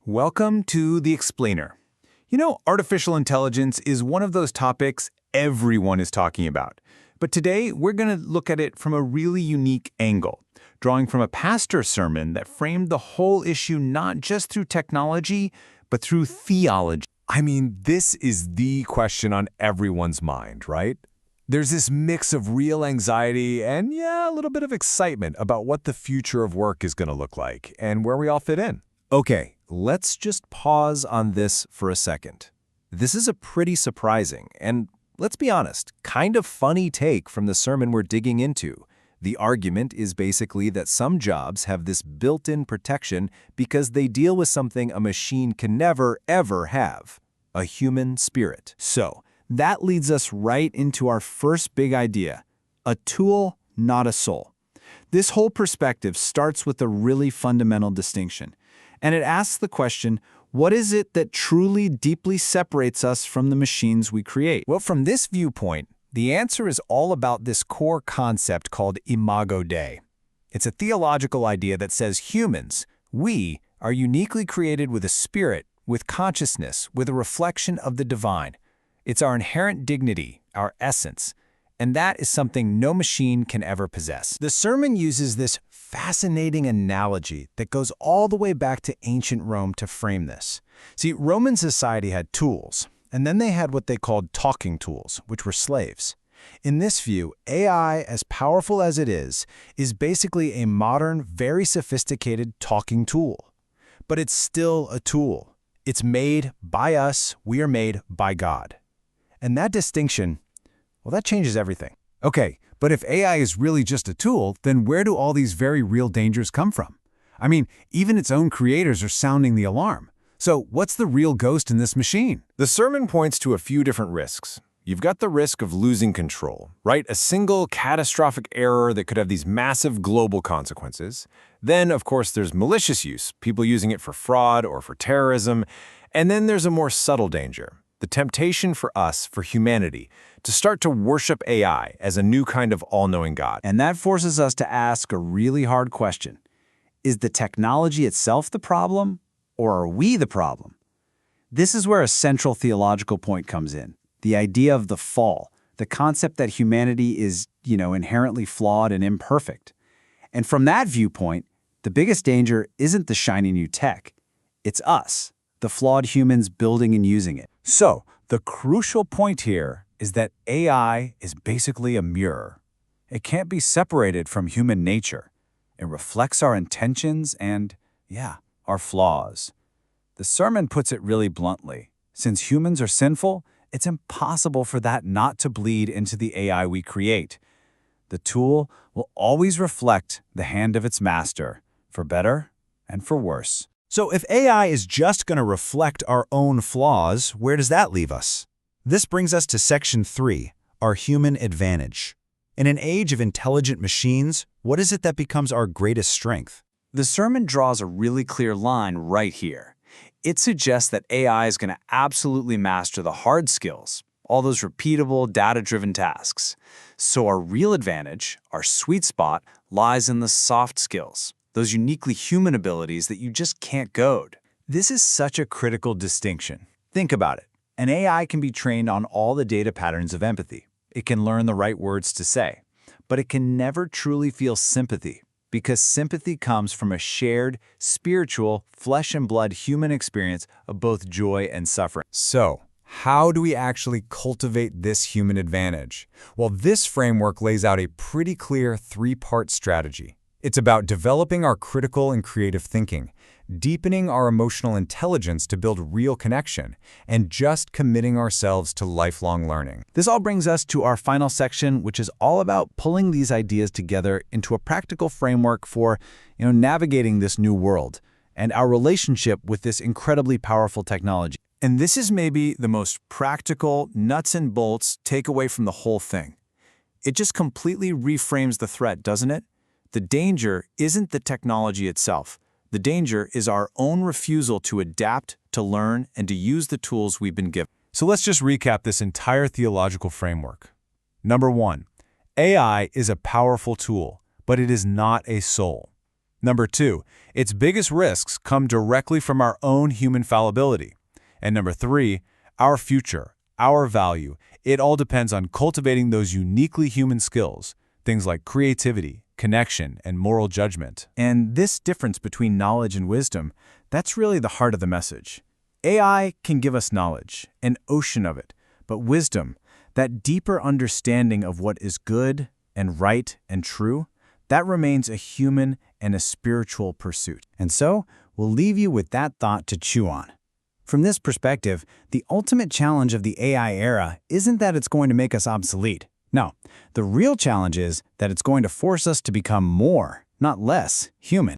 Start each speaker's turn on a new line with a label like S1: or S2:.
S1: Welcome to The Explainer. Artificial intelligence is one of those topics everyone is talking about. But today, we're going to look at it from a really unique angle, drawing from a pastor's sermon that framed the whole issue not just through technology, but through theology.
S2: This is the question on everyone's mind, right? There's this mix of real anxiety and, a little bit of excitement about what the future of work is going to look like and where we all fit in.
S3: Okay, let's just pause on this for a second. This is a pretty surprising and, let's be honest, kind of funny take from the sermon we're digging into. The argument is basically that some jobs have this built-in protection because they deal with something a machine can never, ever have: a human spirit.
S4: So, that leads us right into our first big idea: a tool, not a soul. This whole perspective starts with a really fundamental distinction. And it asks the question, what is it that truly deeply separates us from the machines we create?
S3: Well, from this viewpoint, the answer is all about this core concept called imago Dei. It's a theological idea that says humans, we, are uniquely created with a spirit, with consciousness, with a reflection of the divine. It's our inherent dignity, our essence. And that is something no machine can ever possess. The sermon uses this fascinating analogy that goes all the way back to ancient Rome to frame this. See, Roman society had tools, and then they had what they called talking tools, which were slaves. In this view, AI, as powerful as it is basically a modern, very sophisticated talking tool. But it's still a tool. It's made by us, we are made by God. And that distinction, well, that changes everything.
S1: Okay, but if AI is really just a tool, then where do all these very real dangers come from? Even its own creators are sounding the alarm. So what's the real ghost in this machine?
S2: The sermon points to a few different risks. You've got the risk of losing control, right? A single catastrophic error that could have these massive global consequences. Then, of course, there's malicious use, people using it for fraud or for terrorism. And then there's a more subtle danger: the temptation for us, for humanity, to start to worship AI as a new kind of all-knowing God.
S4: And that forces us to ask a really hard question. Is the technology itself the problem, or are we the problem? This is where a central theological point comes in: the idea of the fall, the concept that humanity is, inherently flawed and imperfect. And from that viewpoint, the biggest danger isn't the shiny new tech. It's us, the flawed humans building and using it.
S3: So, the crucial point here is that AI is basically a mirror. It can't be separated from human nature. It reflects our intentions and, our flaws. The sermon puts it really bluntly. Since humans are sinful, it's impossible for that not to bleed into the AI we create. The tool will always reflect the hand of its master, for better and for worse.
S5: So if AI is just going to reflect our own flaws, where does that leave us? This brings us to Section 3, our human advantage. In an age of intelligent machines, what is it that becomes our greatest strength?
S4: The sermon draws a really clear line right here. It suggests that AI is going to absolutely master the hard skills, all those repeatable, data-driven tasks. So our real advantage, our sweet spot, lies in the soft skills, those uniquely human abilities that you just can't code.
S3: This is such a critical distinction. Think about it. An AI can be trained on all the data patterns of empathy. It can learn the right words to say. But it can never truly feel sympathy, because sympathy comes from a shared, spiritual, flesh and blood human experience of both joy and suffering.
S2: So, how do we actually cultivate this human advantage? Well, this framework lays out a pretty clear three-part strategy. It's about developing our critical and creative thinking, deepening our emotional intelligence to build real connection, and just committing ourselves to lifelong learning.
S4: This all brings us to our final section, which is all about pulling these ideas together into a practical framework for, navigating this new world and our relationship with this incredibly powerful technology.
S1: And this is maybe the most practical, nuts and bolts takeaway from the whole thing. It just completely reframes the threat, doesn't it? The danger isn't the technology itself. The danger is our own refusal to adapt, to learn, and to use the tools we've been given.
S2: So let's just recap this entire theological framework. Number 1, AI is a powerful tool, but it is not a soul.
S3: Number 2, its biggest risks come directly from our own human fallibility. And number 3, our future, our value. It all depends on cultivating those uniquely human skills, things like creativity, connection, and moral judgment.
S1: And this difference between knowledge and wisdom, that's really the heart of the message. AI can give us knowledge, an ocean of it, but wisdom, that deeper understanding of what is good and right and true, that remains a human and a spiritual pursuit.
S4: And so, we'll leave you with that thought to chew on. From this perspective, the ultimate challenge of the AI era isn't that it's going to make us obsolete. No, the real challenge is that it's going to force us to become more, not less, human.